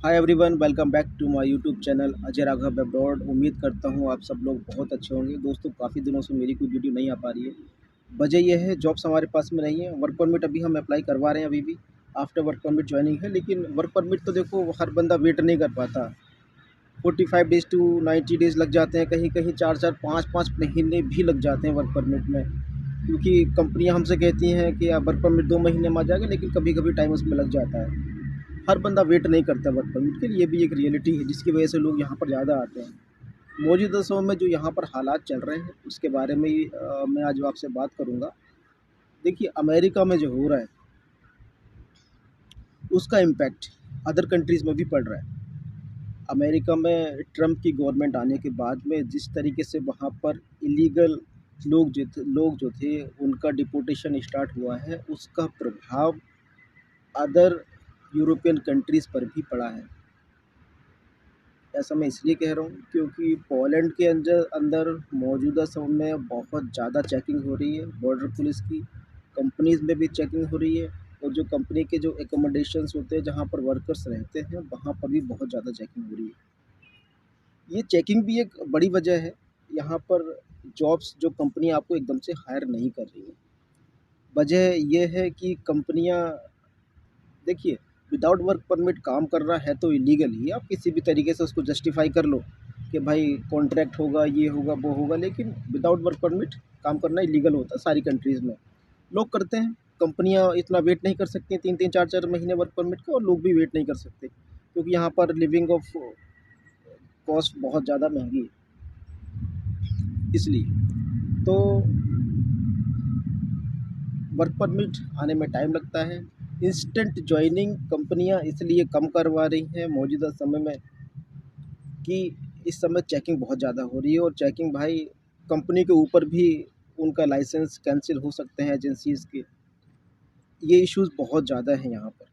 Hi everyone, welcome back to my YouTube channel Ajay Raghav abroad. उम्मीद करता हूँ आप सब लोग बहुत अच्छे होंगे। दोस्तों, काफ़ी दिनों से मेरी कोई वीडियो नहीं आ पा रही है। वजह यह है, जॉब्स हमारे पास में नहीं है। वर्क परमिट अभी हम अप्लाई करवा रहे हैं, अभी भी आफ्टर वर्क परमिट ज्वाइनिंग है। लेकिन वर्क परमिट तो देखो, हर बंदा वेट नहीं कर पाता। 45 डेज़ टू 90 डेज़ लग जाते हैं, कहीं कहीं 4-4 5-5 महीने भी लग जाते हैं वर्क परमिट में। क्योंकि कंपनियां हमसे कहती हैं कि वर्क परमिट 2 महीने में आ जाएगा, लेकिन कभी कभी टाइम उसमें लग जाता है। हर बंदा वेट नहीं करता वर्क परमिट के लिए। ये भी एक रियलिटी है जिसकी वजह से लोग यहाँ पर ज़्यादा आते हैं। मौजूदा समय में जो यहाँ पर हालात चल रहे हैं उसके बारे में ही मैं आज आपसे बात करूँगा। देखिए, अमेरिका में जो हो रहा है उसका इम्पैक्ट अदर कंट्रीज़ में भी पड़ रहा है। अमेरिका में ट्रम्प की गवर्नमेंट आने के बाद में जिस तरीके से वहाँ पर इलीगल लोग जो थे उनका डिपोटेशन स्टार्ट हुआ है, उसका प्रभाव अदर यूरोपियन कंट्रीज़ पर भी पड़ा है। ऐसा मैं इसलिए कह रहा हूँ क्योंकि पोलैंड के अंदर अंदर मौजूदा समय में बहुत ज़्यादा चेकिंग हो रही है बॉर्डर पुलिस की। कंपनीज़ में भी चेकिंग हो रही है, और जो कंपनी के जो एकोमोडेशंस होते हैं जहाँ पर वर्कर्स रहते हैं वहाँ पर भी बहुत ज़्यादा चेकिंग हो रही है। ये चेकिंग भी एक बड़ी वजह है। यहाँ पर जॉब्स जो कंपनी आपको एकदम से हायर नहीं कर रही है। वजह ये है कि कंपनियाँ, देखिए, विदाउट वर्क परमिट काम कर रहा है तो इलीगल ही। आप किसी भी तरीके से उसको जस्टिफाई कर लो कि भाई कॉन्ट्रैक्ट होगा, ये होगा, वो होगा, लेकिन विदाउट वर्क परमिट काम करना इलीगल होता है सारी कंट्रीज़ में। लोग करते हैं, कंपनियां इतना वेट नहीं कर सकती 3-3 4-4 महीने वर्क परमिट का, और लोग भी वेट नहीं कर सकते क्योंकि यहाँ पर लिविंग ऑफ कॉस्ट बहुत ज़्यादा महंगी है, इसलिए। तो वर्क परमिट आने में टाइम लगता है। इंस्टेंट जॉइनिंग कंपनियां इसलिए कम करवा रही हैं मौजूदा समय में कि इस समय चेकिंग बहुत ज़्यादा हो रही है, और चेकिंग भाई कंपनी के ऊपर भी उनका लाइसेंस कैंसिल हो सकते हैं एजेंसीज़ के। ये इश्यूज़ बहुत ज़्यादा हैं यहाँ पर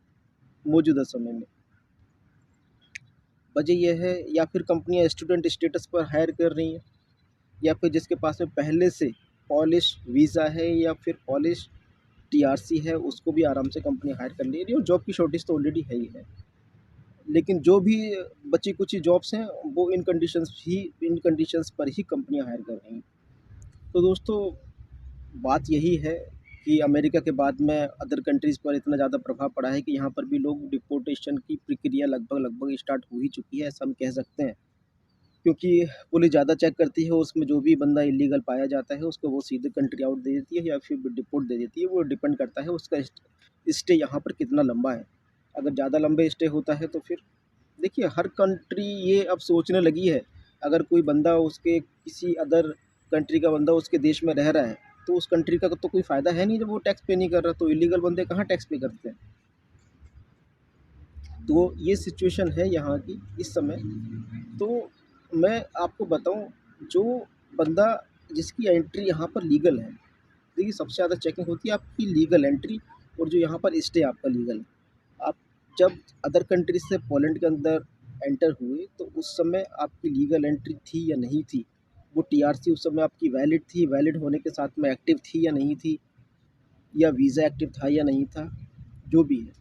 मौजूदा समय में। वजह यह है, या फिर कंपनियां स्टूडेंट स्टेटस पर हायर कर रही हैं, या फिर जिसके पास में पहले से पॉलिश वीज़ा है या फिर पॉलिश टीआरसी है उसको भी आराम से कंपनी हायर कर ले रही है। और जॉब की शॉर्टेज तो ऑलरेडी है ही है, लेकिन जो भी बची कुची जॉब्स हैं वो इन कंडीशंस पर ही कंपनियां हायर कर रही हैं। तो दोस्तों, बात यही है कि अमेरिका के बाद में अदर कंट्रीज़ पर इतना ज़्यादा प्रभाव पड़ा है कि यहाँ पर भी लोग डिपोर्टेशन की प्रक्रिया लगभग लगभग स्टार्ट हो ही चुकी है, ऐसा हम कह सकते हैं। क्योंकि पुलिस ज़्यादा चेक करती है, उसमें जो भी बंदा इलीगल पाया जाता है उसको वो सीधे कंट्री आउट दे देती है या फिर डिपोर्ट दे देती है। वो डिपेंड करता है उसका स्टे यहाँ पर कितना लंबा है। अगर ज़्यादा लंबे स्टे होता है तो फिर देखिए, हर कंट्री ये अब सोचने लगी है, अगर कोई बंदा उसके किसी अदर कंट्री का बंदा उसके देश में रह रहा है तो उस कंट्री का तो कोई फ़ायदा है नहीं जब वो टैक्स पे नहीं कर रहा। तो इलीगल बंदे कहाँ टैक्स पे करते हैं। तो ये सिचुएशन है यहाँ की इस समय। तो मैं आपको बताऊँ, जो बंदा जिसकी एंट्री यहाँ पर लीगल है, देखिए सबसे ज़्यादा चेकिंग होती है आपकी लीगल एंट्री, और जो यहाँ पर स्टे आपका लीगल है। आप जब अदर कंट्री से पोलैंड के अंदर एंटर हुए तो उस समय आपकी लीगल एंट्री थी या नहीं थी, वो टीआरसी उस समय आपकी वैलिड थी, वैलिड होने के साथ में एक्टिव थी या नहीं थी, या वीज़ा एक्टिव था या नहीं था, जो भी है,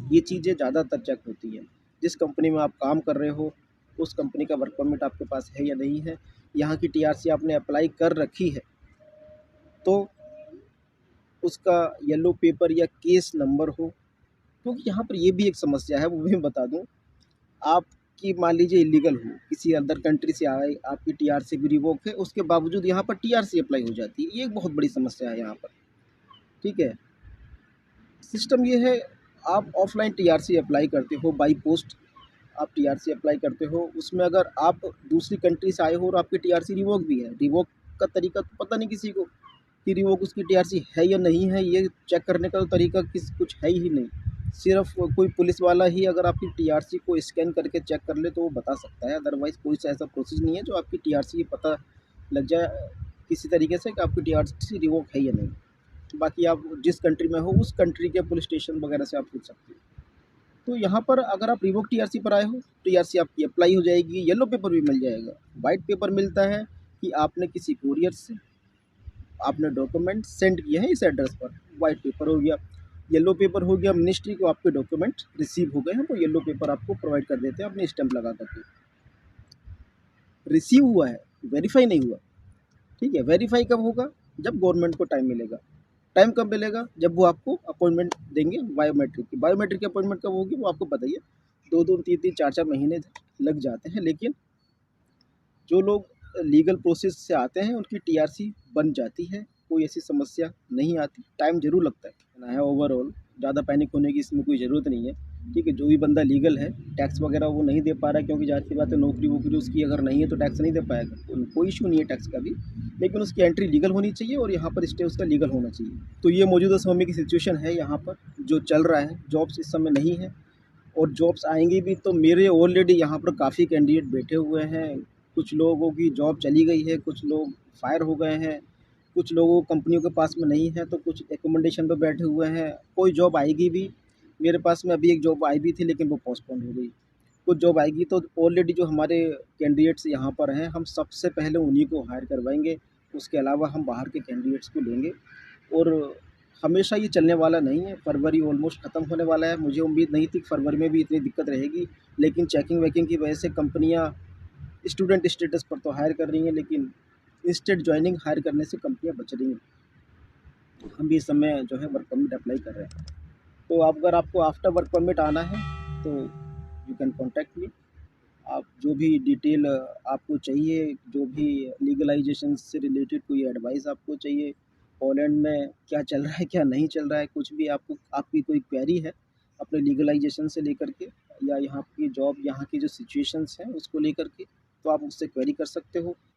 ये चीज़ें ज़्यादातर चेक होती हैं। जिस कंपनी में आप काम कर रहे हो उस कंपनी का वर्क परमिट आपके पास है या नहीं है, यहाँ की टीआरसी आपने अप्लाई कर रखी है तो उसका येलो पेपर या केस नंबर हो। क्योंकि यहाँ पर ये भी एक समस्या है, वो भी मैं बता दूँ। आपकी मान लीजिए इलीगल हो, किसी अदर कंट्री से आए, आपकी टीआरसी भी रिवोक है, उसके बावजूद यहाँ पर टीआरसी अप्लाई हो जाती है। ये एक बहुत बड़ी समस्या है यहाँ पर, ठीक है। सिस्टम ये है, आप ऑफलाइन टीआरसी अप्लाई करते हो बाई पोस्ट। आप टीआरसी अप्लाई करते हो, उसमें अगर आप दूसरी कंट्री से आए हो और आपकी टीआरसी रिवोक भी है, रिवोक का तरीका तो पता नहीं किसी को कि रिवोक उसकी टीआरसी है या नहीं है। ये चेक करने का तो तरीका कुछ है ही नहीं। सिर्फ कोई पुलिस वाला ही अगर आपकी टीआरसी को स्कैन करके चेक कर ले तो वो बता सकता है, अदरवाइज़ कोई सा ऐसा प्रोसेस नहीं है जो आपकी टीआरसी पता लग जाए किसी तरीके से कि आपकी टीआरसी रिवोक है या नहीं। बाकी आप जिस कंट्री में हो उस कंट्री के पुलिस स्टेशन वगैरह से आप पूछ सकते हो। तो यहाँ पर अगर आप रिवोक टीआरसी पर आए हो, टीआरसी आपकी अप्लाई हो जाएगी, येलो पेपर भी मिल जाएगा। वाइट पेपर मिलता है कि आपने किसी कोरियर से आपने डॉक्यूमेंट सेंड किए हैं इस एड्रेस पर, वाइट पेपर हो गया। येलो पेपर हो गया मिनिस्ट्री को आपके डॉक्यूमेंट रिसीव हो गए हैं, वो येलो पेपर आपको प्रोवाइड कर देते हैं अपनी स्टैंप लगा करके। रिसीव हुआ है, वेरीफाई नहीं हुआ। ठीक है, वेरीफाई कब होगा? जब गवर्नमेंट को टाइम मिलेगा। टाइम कब मिलेगा? जब वो आपको अपॉइंटमेंट देंगे बायोमेट्रिक की। बायोमेट्रिक की अपॉइंटमेंट कब होगी वो आपको पता ही है, 2-2, 3-3, 4-4 महीने लग जाते हैं। लेकिन जो लोग लीगल प्रोसेस से आते हैं उनकी टीआरसी बन जाती है, कोई ऐसी समस्या नहीं आती। टाइम ज़रूर लगता है ना, है ओवरऑल ज़्यादा पैनिक होने की इसमें कोई ज़रूरत नहीं है। ठीक है, जो भी बंदा लीगल है, टैक्स वगैरह वो नहीं दे पा रहा है, क्योंकि ज़ाहिर सी बात है नौकरी-वोकरी उसकी अगर नहीं है तो टैक्स नहीं दे पाएगा। कोई इश्यू नहीं है टैक्स का भी, लेकिन उसकी एंट्री लीगल होनी चाहिए और यहाँ पर स्टे उसका लीगल होना चाहिए। तो ये मौजूदा समय की सिचुएशन है यहाँ पर जो चल रहा है। जॉब्स इस समय नहीं है और जॉब्स आएँगी भी तो मेरे ऑलरेडी यहाँ पर काफ़ी कैंडिडेट बैठे हुए हैं। कुछ लोगों की जॉब चली गई है, कुछ लोग फायर हो गए हैं, कुछ लोगों को कंपनियों के पास में नहीं है, तो कुछ एकोमोडेशन पे बैठे हुए हैं। कोई जॉब आएगी भी, मेरे पास में अभी एक जॉब आई भी थी लेकिन वो पोस्टपोन हो गई। कुछ जॉब आएगी तो ऑलरेडी जो हमारे कैंडिडेट्स यहाँ पर हैं, हम सबसे पहले उन्हीं को हायर करवाएँगे। उसके अलावा हम बाहर के कैंडिडेट्स को लेंगे और हमेशा ये चलने वाला नहीं है। फरवरी ऑलमोस्ट ख़त्म होने वाला है। मुझे उम्मीद नहीं थी कि फरवरी में भी इतनी दिक्कत रहेगी, लेकिन चेकिंग-वेकिंग की वजह से कंपनियाँ स्टूडेंट स्टेटस पर तो हायर कर रही हैं, लेकिन इंस्टेड जॉइनिंग हायर करने से कंपनियाँ बच रही हैं। हम भी इस समय जो है वर्क परमिट अप्लाई कर रहे हैं। तो अगर आपको आफ्टर वर्क परमिट आना है तो यू कैन कॉन्टैक्ट मी। आप जो भी डिटेल आपको चाहिए, जो भी लीगलाइजेशन से रिलेटेड कोई एडवाइस आपको चाहिए, पोलैंड में क्या चल रहा है, क्या नहीं चल रहा है, कुछ भी आपको आपकी कोई क्वेरी है अपने लीगलाइजेशन से लेकर के या यहाँ की जॉब, यहाँ की जो सिचुएशंस हैं उसको लेकर के, तो आप मुझसे क्वेरी कर सकते हो।